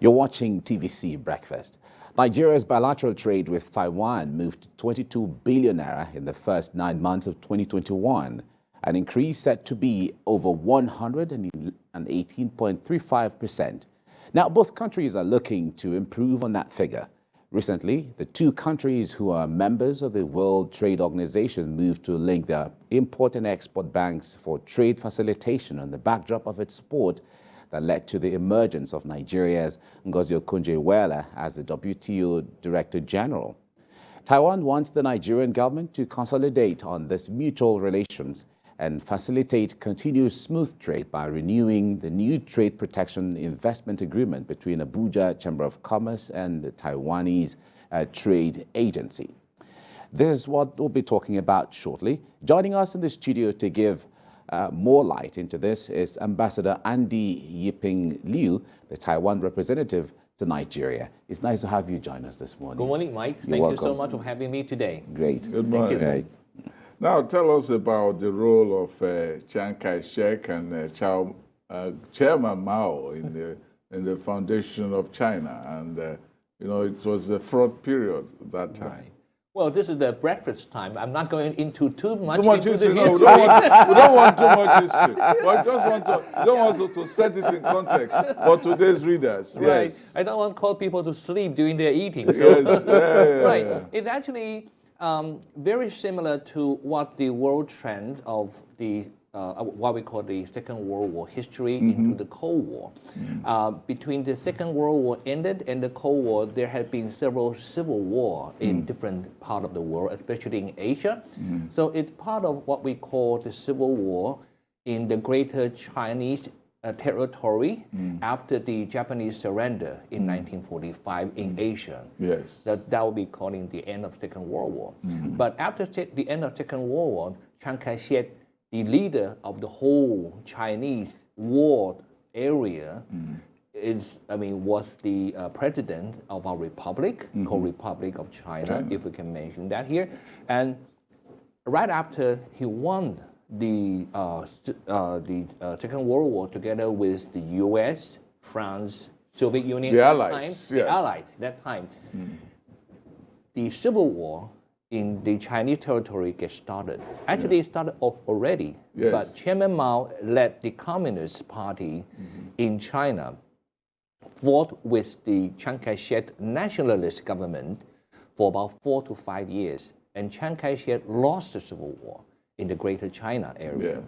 You're watching TVC Breakfast. Nigeria's bilateral trade with Taiwan moved to 22 billion naira in the first 9 months of 2021, an increase set to be over 118.35%. Now, both countries are looking to improve on that figure. Recently, the two countries who are members of the World Trade Organization moved to link their import and export banks for trade facilitation on the backdrop of its support that led to the emergence of Nigeria's Ngozi Okonjo-Iweala as the WTO Director General. Taiwan wants the Nigerian government to consolidate on this mutual relations and facilitate continuous smooth trade by renewing the new trade protection investment agreement between Abuja Chamber of Commerce and the Taiwanese Trade Agency. This is what we'll be talking about shortly. Joining us in the studio to give more light into this is Ambassador Andy Yih-Ping Liu, the Taiwan Representative to Nigeria. It's nice to have you join us this morning. Good morning, Mike. Thank you so much for having me today. Great. Good morning. Thank you. Now, tell us about the role of Chiang Kai-shek and Chairman Mao in the foundation of China. And, it was a fraud period at that time. Right. Well, this is the breakfast time. I'm not going into too much history. No, we don't want too much history. But we don't want to set it in context for today's readers. Right. Yes. I don't want to call people to sleep during their eating. Yes. Right. It's actually very similar to what the world trend of the what we call the Second World War history into the Cold War. Between the Second World War ended and the Cold War, there have been several civil wars in different parts of the world, especially in Asia. So it's part of what we call the civil war in the greater Chinese territory after the Japanese surrender in 1945 in Asia. Yes. That will be calling the end of Second World War. But after the end of Second World War, Chiang Kai-shek, the leader of the whole Chinese war area, was the president of our republic, called Republic of China, if we can mention that here. And right after he won the Second World War together with the U.S., France, Soviet Union, the Allies, the Allies at that time, the civil war in the Chinese territory gets started. Actually, it started off already, but Chairman Mao led the Communist Party in China, fought with the Chiang Kai-shek nationalist government for about 4 to 5 years, and Chiang Kai-shek lost the civil war in the Greater China area.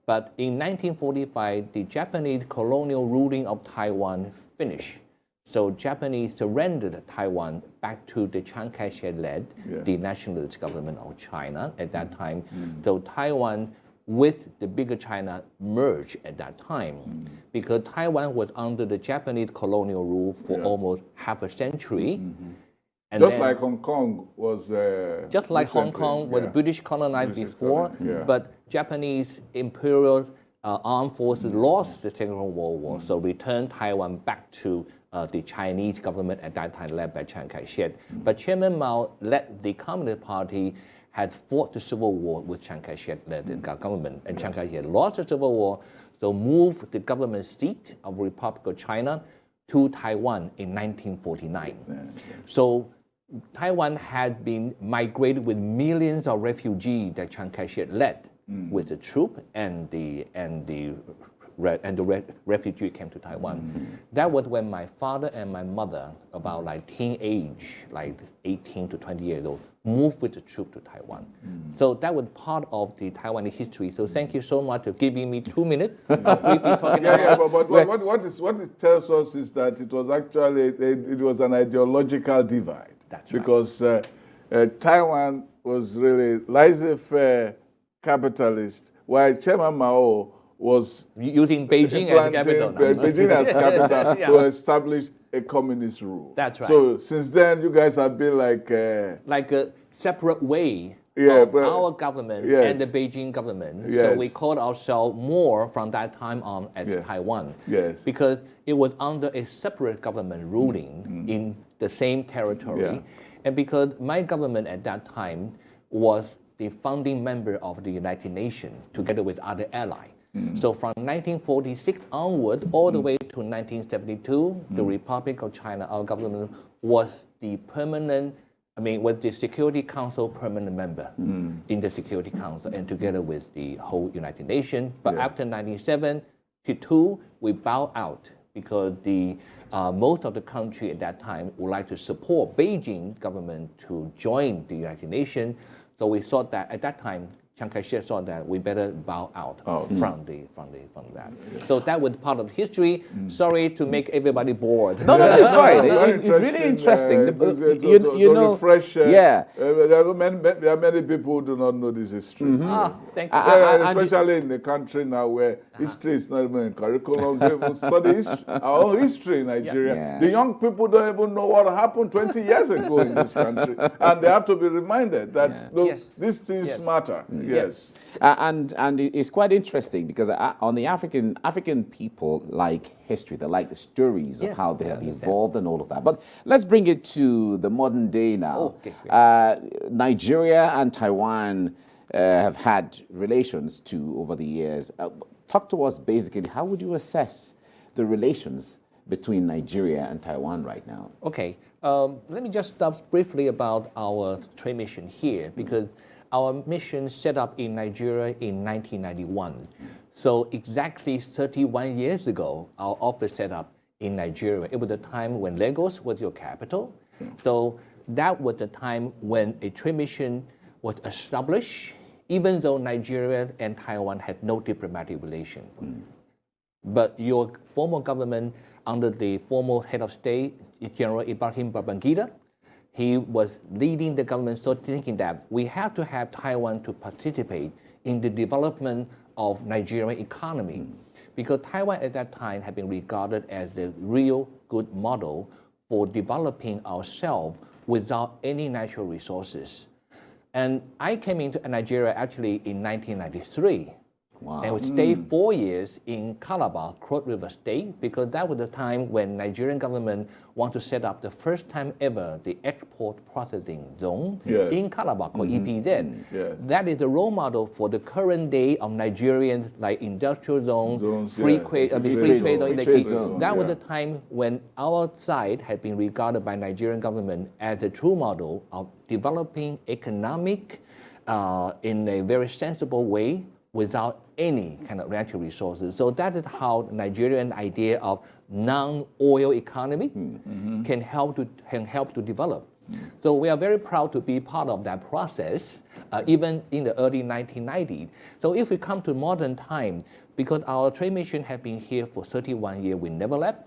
But in 1945, the Japanese colonial ruling of Taiwan finished. So Japanese surrendered Taiwan back to the Chiang Kai-shek-led, the nationalist government of China at that time. So Taiwan with the bigger China merged at that time because Taiwan was under the Japanese colonial rule for almost half a century. And just like Hong Kong was just like Hong Kong was British colonized before, but Japanese imperial armed forces lost the Second World War, so returned Taiwan back to the Chinese government at that time led by Chiang Kai-shek. But Chairman Mao led the Communist Party had fought the civil war with Chiang Kai-shek led the government, and Chiang Kai-shek lost the civil war, so moved the government seat of Republic of China to Taiwan in 1949. So Taiwan had been migrated with millions of refugees that Chiang Kai-shek led with the troop and the refugee came to Taiwan. That was when my father and my mother, about like teenage, like 18 to 20 years old, moved with the troop to Taiwan. So that was part of the Taiwanese history. So thank you so much for giving me 2 minutes. But what it tells us is that it was actually it was an ideological divide. That's right. Because Taiwan was really laissez-faire capitalist, while Chairman Mao was using Beijing as capital. Beijing as capital to establish a communist rule. That's right. So since then, you guys have been like a separate way of our government and the Beijing government. So we called ourselves more from that time on as Taiwan. Because it was under a separate government ruling in the same territory. And because my government at that time was the founding member of the United Nations together with other allies. So from 1946 onward, all the way to 1972, the Republic of China, our government was the permanent, was the Security Council permanent member in the Security Council, and together with the whole United Nations. But after 1972, we bowed out because the most of the country at that time would like to support Beijing government to join the United Nations. So we thought that at that time, Chiang Kai-shek thought that we better bow out from that. So that was part of history. Sorry to make everybody bored. No, it's fine. It's really interesting. You know, refresh. There are many people who do not know this history. Thank you. Especially in the country now where history is not even in curriculum. They even study our own history in Nigeria. Yeah. The young people don't even know what happened 20 years ago in this country. And they have to be reminded that these things matter. Yes. And it's quite interesting because on the African people like history, they like the stories of how they have evolved and all of that. But let's bring it to the modern day now. Nigeria and Taiwan have had relations too over the years. Talk to us basically, how would you assess the relations between Nigeria and Taiwan right now? Okay, let me just talk briefly about our trade mission here, because our mission set up in Nigeria in 1991. So exactly 31 years ago, our office set up in Nigeria. It was the time when Lagos was your capital. So that was the time when a trade mission was established, even though Nigeria and Taiwan had no diplomatic relation. But your former government, under the former head of state, General Ibrahim Babangida, he was leading the government, so thinking that we have to have Taiwan to participate in the development of Nigerian economy, because Taiwan at that time had been regarded as the real good model for developing ourselves without any natural resources. And I came into Nigeria actually in 1993. Wow. And we stayed 4 years in Calabar, Cross River State, because that was the time when Nigerian government wanted to set up the first time ever the export processing zone in Calabar called EPZ. That is the role model for the current day of Nigerians, like industrial zones, free trade zone. That was the time when our side had been regarded by Nigerian government as the true model of developing economic in a very sensible way, without any kind of natural resources. So that is how the Nigerian idea of non-oil economy can help to develop. So we are very proud to be part of that process, even in the early 1990s. So if we come to modern time, because our trade mission has been here for 31 years, we never left.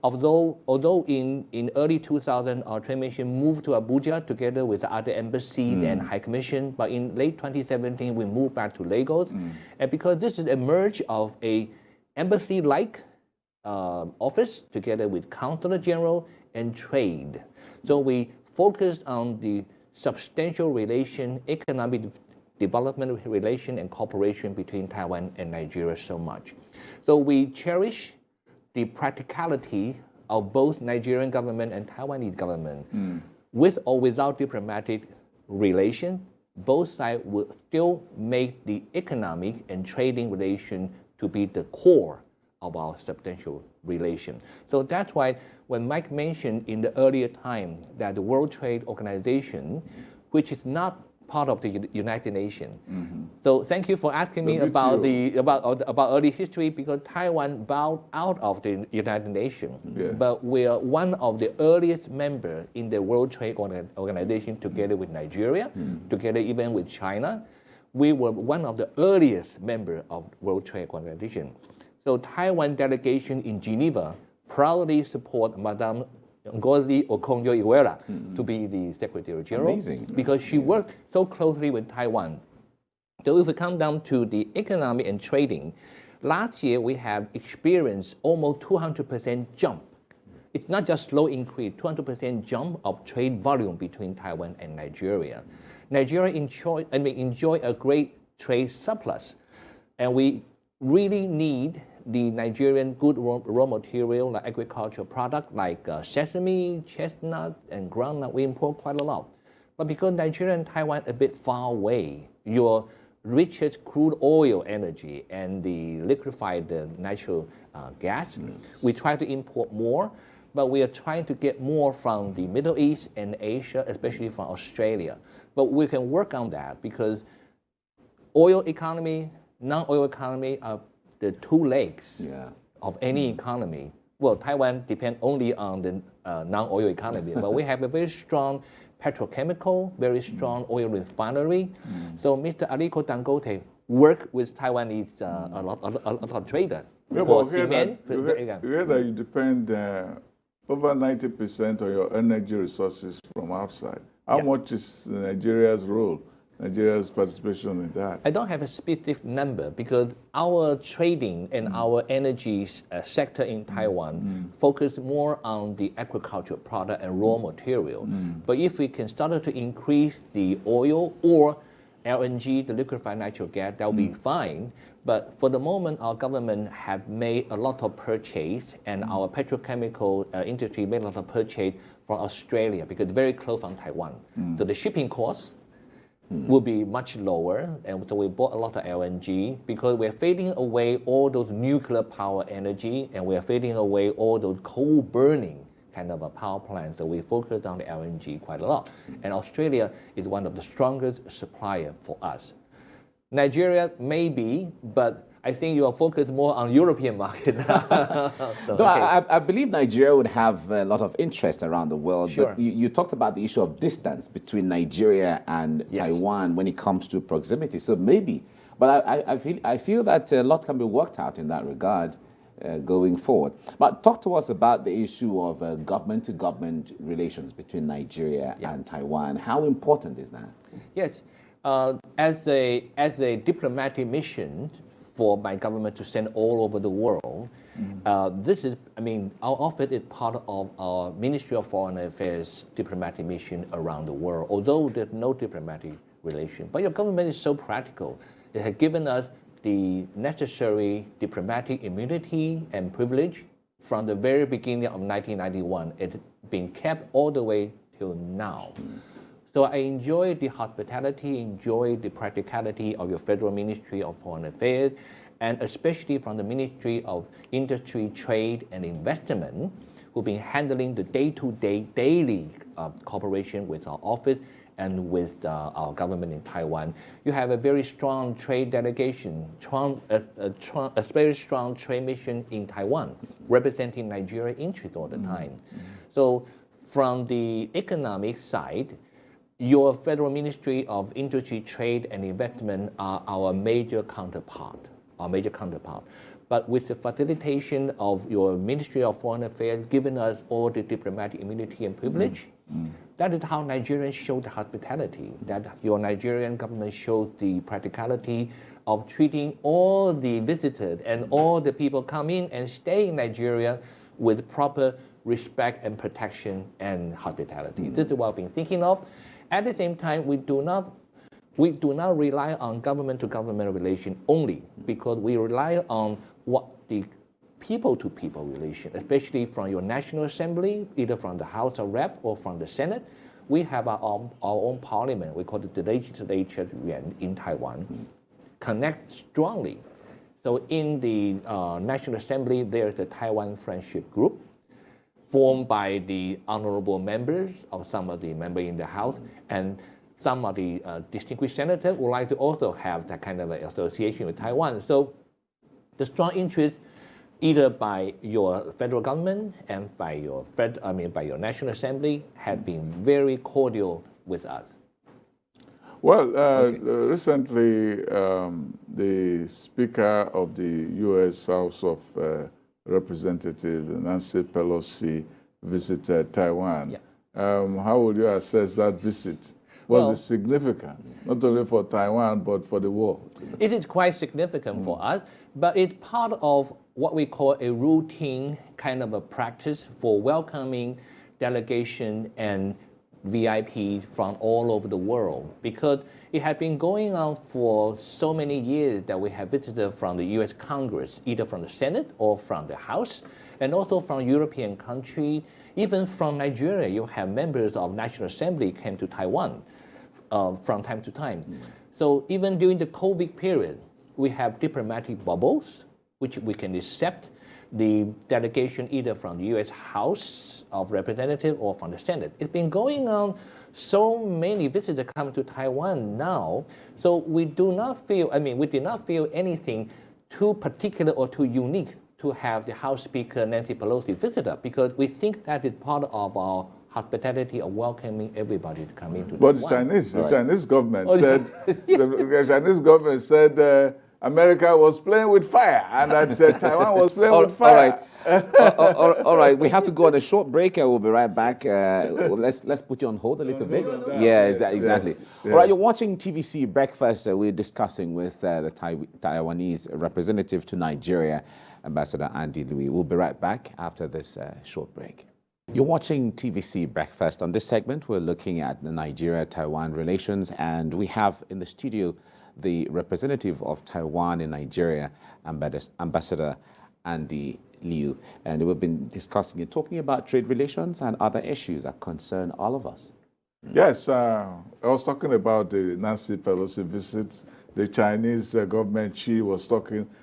Although in early 2000, our trade mission moved to Abuja together with the other embassies and High Commission, but in late 2017, we moved back to Lagos. And because this is a merge of a embassy-like office together with Consular General and trade. So we focused on the substantial relation, economic development relation and cooperation between Taiwan and Nigeria so much. So we cherish the practicality of both Nigerian government and Taiwanese government. With or without diplomatic relation, both sides will still make the economic and trading relation to be the core of our substantial relation. So that's why when Mike mentioned in the earlier time that the World Trade Organization, which is not part of the United Nations. So thank you for asking me about early history, because Taiwan bowed out of the United Nations. But we are one of the earliest members in the World Trade Organization, together with Nigeria, together even with China. We were one of the earliest members of World Trade Organization. So Taiwan delegation in Geneva proudly support Madame Ngozi Okonjo-Iweala to be the Secretary General. Amazing. Because she worked so closely with Taiwan. So if we come down to the economic and trading, last year we have experienced almost 200% jump. It's not just slow increase, 200% jump of trade volume between Taiwan and Nigeria. Nigeria enjoy a great trade surplus, and we really need the Nigerian good raw material, like agricultural product, like sesame, chestnut, and groundnut. We import quite a lot. But because Nigeria and Taiwan are a bit far away, your richest crude oil energy and the liquefied natural gas. We try to import more, but we are trying to get more from the Middle East and Asia, especially from Australia. But we can work on that because oil economy, non-oil economy are the two legs of any economy. Well, Taiwan depends only on the non-oil economy, but we have a very strong petrochemical, very strong oil refinery. So Mr. Aliko Dangote worked with Taiwanese a lot of traders. Yeah, but you hear that you depend over 90% of your energy resources from outside. How much is Nigeria's role, Nigeria's participation in that? I don't have a specific number because our trading and our energy sector in Taiwan focus more on the agricultural product and raw material. But if we can start to increase the oil or LNG, the liquefied natural gas, that will be fine. But for the moment, our government have made a lot of purchase, and our petrochemical industry made a lot of purchase from Australia because it's very close from Taiwan. So the shipping costs will be much lower, and so we bought a lot of LNG because we're fading away all those nuclear power energy, and we're fading away all those coal burning kind of a power plant. So we focus on the LNG quite a lot. And Australia is one of the strongest supplier for us. Nigeria maybe, but I think you are focused more on European market. I believe Nigeria would have a lot of interest around the world. Sure. But you talked about the issue of distance between Nigeria and Taiwan when it comes to proximity. So maybe, but I feel that a lot can be worked out in that regard going forward. But talk to us about the issue of government-to-government relations between Nigeria and Taiwan. How important is that? Yes. As a diplomatic mission for my government to send all over the world, this is, our office is part of our Ministry of Foreign Affairs diplomatic mission around the world, although there's no diplomatic relation. But your government is so practical. It has given us the necessary diplomatic immunity and privilege from the very beginning of 1991. It's been kept all the way till now. So I enjoy the hospitality, enjoy the practicality of your Federal Ministry of Foreign Affairs, and especially from the Ministry of Industry, Trade, and Investment, who've been handling the day-to-day, daily cooperation with our office and with our government in Taiwan. You have a very strong trade delegation, a very strong trade mission in Taiwan, representing Nigeria interest all the time. So from the economic side, your Federal Ministry of Industry, Trade, and Investment are our major counterpart. But with the facilitation of your Ministry of Foreign Affairs giving us all the diplomatic immunity and privilege, that is how Nigerians show the hospitality, that your Nigerian government shows the practicality of treating all the visitors and all the people come in and stay in Nigeria with proper respect and protection and hospitality. This is what I've been thinking of. At the same time, we do not rely on government-to-government relation only, because we rely on what the people-to-people relation, especially from your National Assembly, either from the House of Rep or from the Senate. We have our own parliament. We call it the legislature in Taiwan. Connect strongly. So in the National Assembly, there's the Taiwan Friendship Group, formed by the honorable members of some of the members in the House, and some of the distinguished senators would like to also have that kind of association with Taiwan. So the strong interest, either by your federal government and by your by your National Assembly, have been very cordial with us. Well, recently the Speaker of the U.S. House of Representative Nancy Pelosi visited Taiwan. How would you assess that visit? Was it significant, not only for Taiwan, but for the world? It is quite significant for us, but it's part of what we call a routine kind of a practice for welcoming delegation and VIP from all over the world, because it had been going on for so many years that we have visitors from the US Congress, either from the Senate or from the House, and also from European countries, even from Nigeria. You have members of National Assembly came to Taiwan from time to time. So even during the COVID period, we have diplomatic bubbles, which we can accept the delegation either from the U.S. House of Representatives or from the Senate. It's been going on. So many visitors coming to Taiwan now, so we did not feel anything too particular or too unique to have the House Speaker Nancy Pelosi visit us, because we think that is part of our hospitality of welcoming everybody to come into But Taiwan. the Chinese government said, the Chinese government said America was playing with fire and that Taiwan was playing with fire. All right, we have to go on a short break and we'll be right back. Let's put you on hold a little bit. Yeah, exactly. Yes. All right, you're watching TVC Breakfast. We're discussing with the Taiwanese representative to Nigeria, Ambassador Andy Liu. We'll be right back after this short break. You're watching TVC Breakfast. On this segment, we're looking at the Nigeria-Taiwan relations, and we have in the studio the representative of Taiwan in Nigeria, Ambassador Andy Liu. And we've been discussing and talking about trade relations and other issues that concern all of us. Yes, I was talking about the Nancy Pelosi visit. The Chinese government, Xi was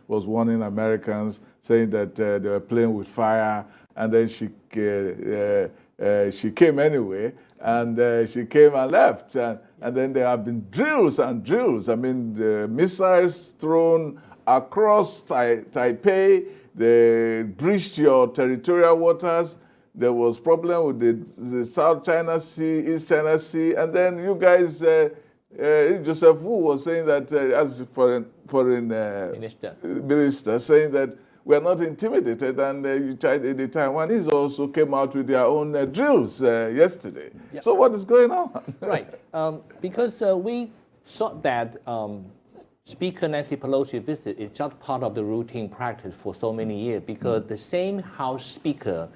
warning Americans, saying that they were playing with fire, and then she came anyway, and she came and left, and then there have been drills and drills. I mean, the missiles thrown across Taipei, they breached your territorial waters. There was problem with the South China Sea, East China Sea, and then you guys, Joseph Wu was saying that as foreign minister, saying that we are not intimidated, and the Taiwanese also came out with their own drills yesterday. Yep. So what is going on? Right, because we thought that Speaker Nancy Pelosi visit is just part of the routine practice for so many years, because the same House Speaker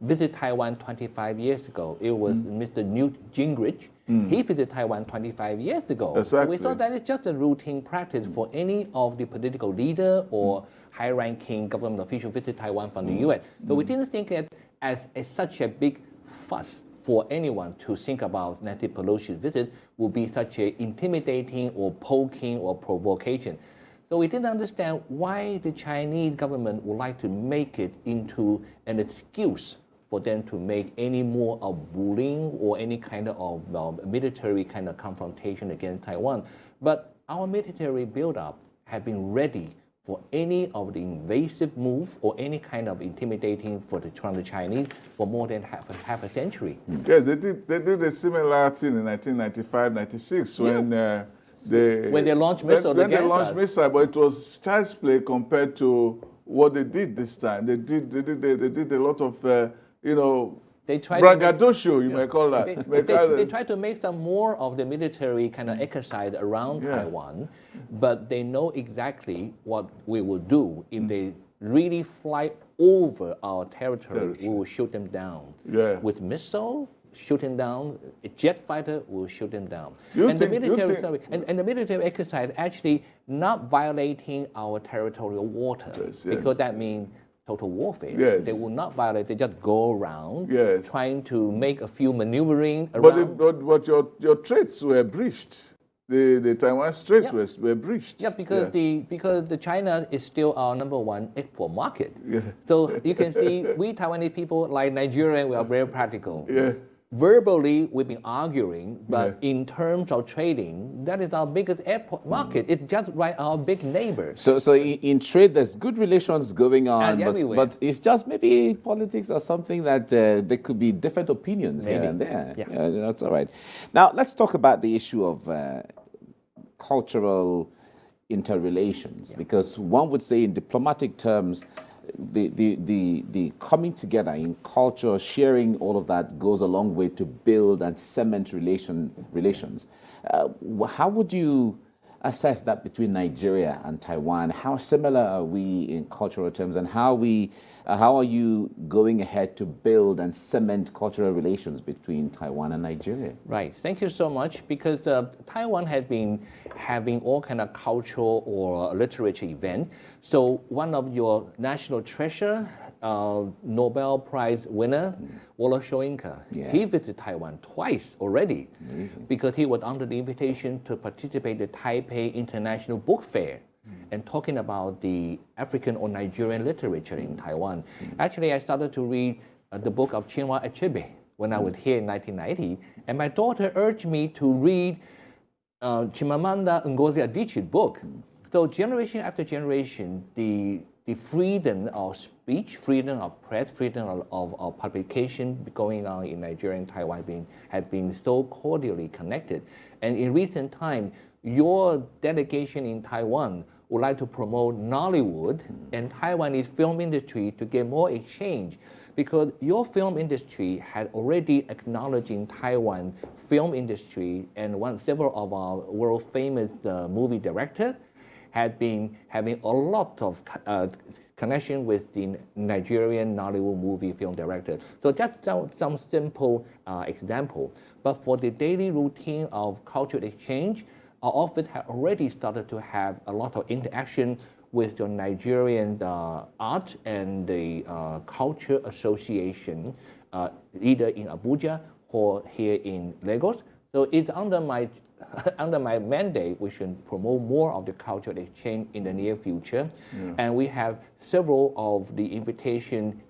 visited Taiwan 25 years ago. It was Mr. Newt Gingrich. He visited Taiwan 25 years ago. Exactly. So we thought that it's just a routine practice for any of the political leader or high-ranking government official visit Taiwan from the U.S. So we didn't think it as such a big fuss for anyone to think about Nancy Pelosi's visit would be such a intimidating or poking or provocation. So we didn't understand why the Chinese government would like to make it into an excuse for them to make any more of bullying or any kind of military kind of confrontation against Taiwan. But our military buildup have been ready for any of the invasive move or any kind of intimidating from the Chinese for more than half a century. Yes, they did a similar thing in 1995-96 when they launched missiles against us. When they launched missiles, but it was child's play compared to what they did this time. They did a lot of they tried braggadocio, you may call that. They tried to make some more of the military kind of exercise around Taiwan, but they know exactly what we will do. If they really fly over our territory, we will shoot them down. With missile, shoot them down. A jet fighter will shoot them down. And the military exercise actually not violating our territorial waters, because that means total warfare. They will not violate. They just go around trying to make a few maneuvering around. But your trades were breached. The Taiwan Straits were breached. Yeah, because the China is still our #1 export market. So you can see we Taiwanese people, like Nigerian, we are very practical. Verbally, we've been arguing, but in terms of trading, that is our biggest export market. It's just right our big neighbor. So in trade, there's good relations going on, but it's just maybe politics or something that there could be different opinions here and there. Yeah, that's all right. Now, let's talk about the issue of cultural interrelations, because one would say in diplomatic terms, the coming together in culture, sharing all of that goes a long way to build and cement relations. How would you assess that between Nigeria and Taiwan? How similar are we in cultural terms, and how are you going ahead to build and cement cultural relations between Taiwan and Nigeria? Right. Thank you so much, because Taiwan has been having all kind of cultural or literature event. So one of your national treasure Nobel Prize winner, Wolo Soyinka. Yes. He visited Taiwan twice already. Amazing. Because he was under the invitation to participate in the Taipei International Book Fair and talking about the African or Nigerian literature in Taiwan. Actually, I started to read the book of Chinua Achebe when I was here in 1990, and my daughter urged me to read Chimamanda Ngozi Adichie's book. So generation after generation, the freedom of speech, freedom of press, freedom of publication going on in Nigeria and Taiwan have been so cordially connected. And in recent time, your delegation in Taiwan would like to promote Nollywood and Taiwanese film industry to get more exchange, because your film industry had already acknowledging Taiwan film industry, and several of our world famous movie directors had been having a lot of connection with the Nigerian Nollywood movie film director. So that's some simple example. But for the daily routine of cultural exchange, our office had already started to have a lot of interaction with the Nigerian Art and the Culture Association, either in Abuja or here in Lagos. So it's under my mandate, we should promote more of the cultural exchange in the near future. And we have several of the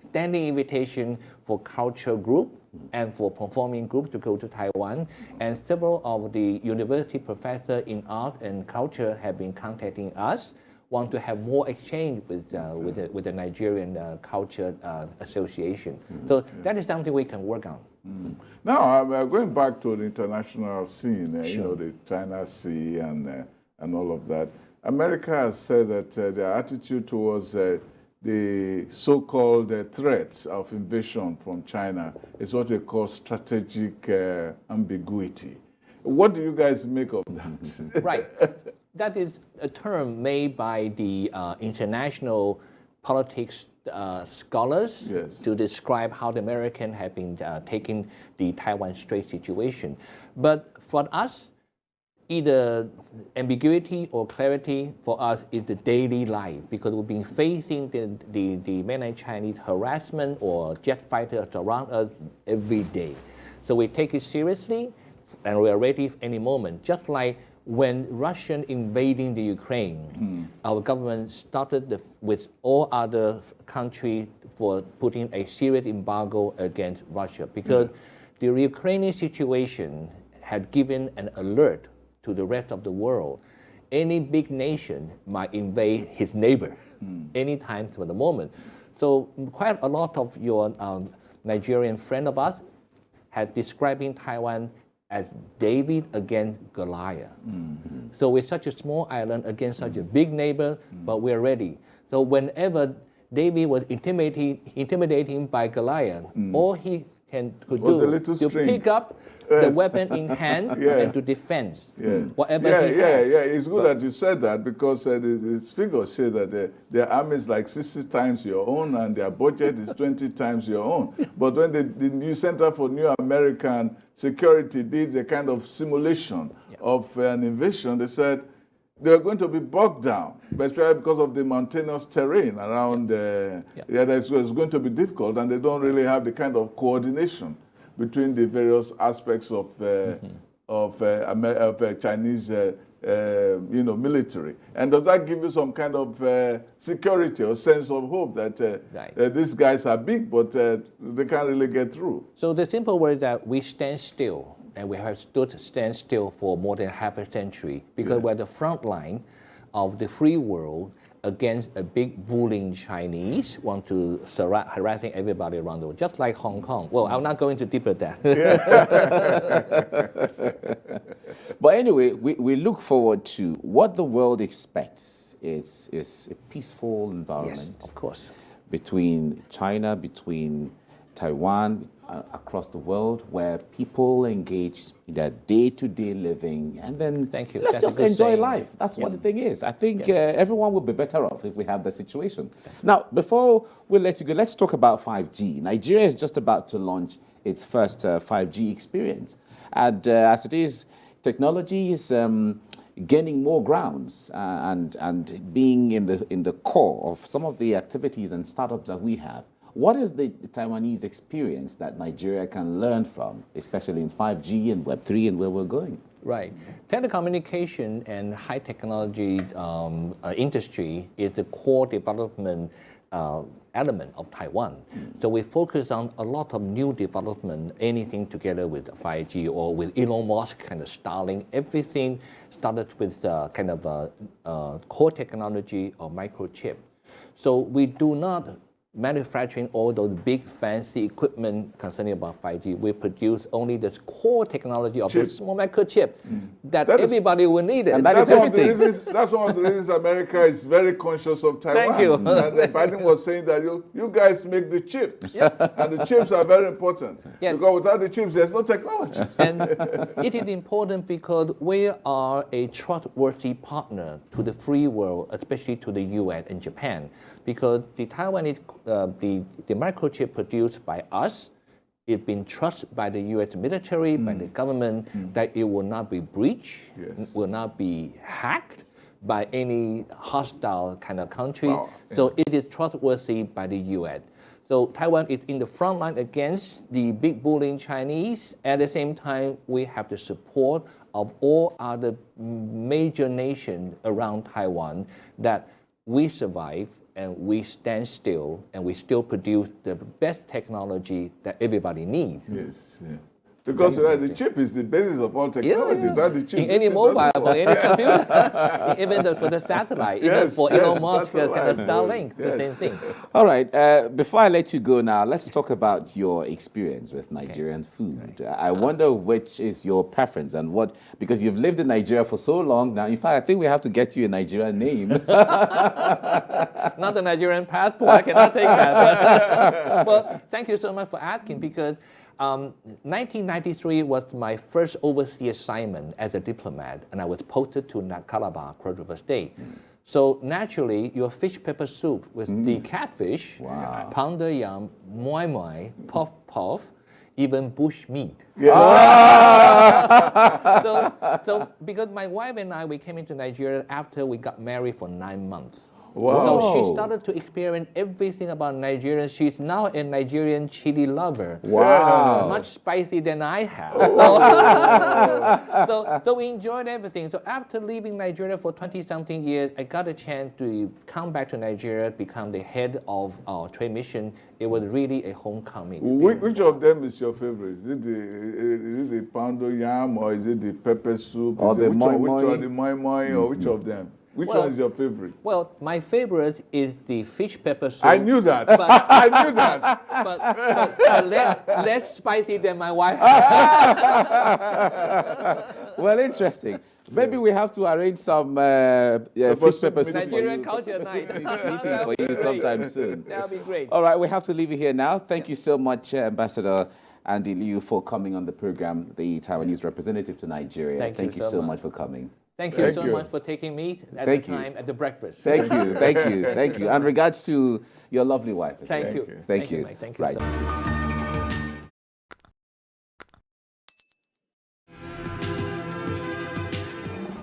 standing invitation for culture group and for performing group to go to Taiwan. And several of the university professors in art and culture have been contacting us, want to have more exchange with the Nigerian Culture Association. So that is something we can work on. Now, going back to the international scene, Sure. you know, the China Sea and all of that, America has said that their attitude towards the so-called threats of invasion from China is what they call strategic ambiguity. What do you guys make of that? Right. That is a term made by the international politics scholars Yes. to describe how the Americans have been taking the Taiwan Strait situation. But for us, either ambiguity or clarity for us is the daily life, because we've been facing the mainland Chinese harassment or jet fighters around us every day. So we take it seriously, and we are ready any moment. Just like when Russia invading the Ukraine, our government started with all other countries for putting a serious embargo against Russia, because the Ukrainian situation had given an alert to the rest of the world. Any big nation might invade his neighbor anytime for the moment. So quite a lot of your Nigerian friend of us had describing Taiwan as David against Goliath. So we're such a small island against such a big neighbor, but we're ready. So whenever David was intimidating by Goliath, all he could do to pick up the weapon in hand and to defend whatever he had. It's good that you said that, because these figures say that their army is like 60 times your own and their budget is 20 times your own. But when the new Center for New American Security did a kind of simulation of an invasion, they said they're going to be bogged down, especially because of the mountainous terrain around. It's going to be difficult, and they don't really have the kind of coordination between the various aspects of Chinese, military. And does that give you some kind of security or sense of hope that these guys are big, but they can't really get through? So the simple word is that we stand still, and we have stand still for more than half a century, because we're the front line of the free world against a big bullying Chinese want to harassing everybody around the world, just like Hong Kong. Well, I'm not going to deeper that. But anyway, we look forward to what the world expects is a peaceful environment. Yes, of course. Between China, between Taiwan, across the world, where people engage in their day-to-day living, and then let's just enjoy life. That's what the thing is. I think everyone will be better off if we have the situation. Now, before we let you go, let's talk about 5G. Nigeria is just about to launch its first 5G experience. And as it is, technology is gaining more grounds and being in the core of some of the activities and startups that we have. What is the Taiwanese experience that Nigeria can learn from, especially in 5G and Web3 and where we're going? Right. Telecommunication and high technology industry is the core development element of Taiwan. So we focus on a lot of new development, anything together with 5G or with Elon Musk kind of Starlink. Everything started with kind of core technology or microchip. So we do not manufacturing all those big fancy equipment concerning about 5G. We produce only this core technology of the small microchip that everybody will need it. And that's one of the reasons. That's one of the reasons America is very conscious of Taiwan. Thank you. And Biden was saying that you guys make the chips, and the chips are very important because without the chips, there's no technology. And it is important because we are a trustworthy partner to the free world, especially to the U.S. and Japan, because the Taiwanese the microchip produced by us, it's been trusted by the U.S. military, by the government, that it will not be breached, will not be hacked by any hostile kind of country. So it is trustworthy by the U.S. So Taiwan is in the front line against the big bullying Chinese. At the same time, we have the support of all other major nations around Taiwan that we survive and we stand still, and we still produce the best technology that everybody needs. Yes, because the chip is the basis of all technology. The chip in any mobile, for any computer, even for the satellite, even for Elon Musk, kind of Starlink, the same thing. All right, before I let you go now, let's talk about your experience with Nigerian food. I wonder which is your preference and what, because you've lived in Nigeria for so long now. In fact, I think we have to get you a Nigerian name. Not the Nigerian passport, I cannot take that. Well, thank you so much for asking, because 1993 was my first overseas assignment as a diplomat, and I was posted to Calabar, Cross River State. So naturally, your fish pepper soup with the catfish, pounder yam, moi moi, puff puff, even bush meat. So because my wife and I, we came into Nigeria after we got married for 9 months. So she started to experience everything about Nigerian. She's now a Nigerian chili lover. Much spicy than I have. So we enjoyed everything. So after leaving Nigeria for 20-something years, I got a chance to come back to Nigeria, become the head of our trade mission. It was really a homecoming. Which of them is your favorite? Is it the pounder yam, or is it the pepper soup? Or the moi moi? moi? Which are the moi moi, or which of them? Which one is your favorite? Well, my favorite is the fish pepper soup. I knew that. I knew that. But less spicy than my wife. Well, interesting. Maybe we have to arrange some fish pepper soup Nigerian culture night. meeting for you sometime soon. That would be great. All right, we have to leave it here now. Thank you so much, Ambassador Andy Liu, for coming on the program, the Taiwanese representative to Nigeria. Thank you so much for coming. Thank you so much for taking me at the time at the breakfast. Thank you. And regards to your lovely wife. Thank you. Thank you. Mike. Thank you so much.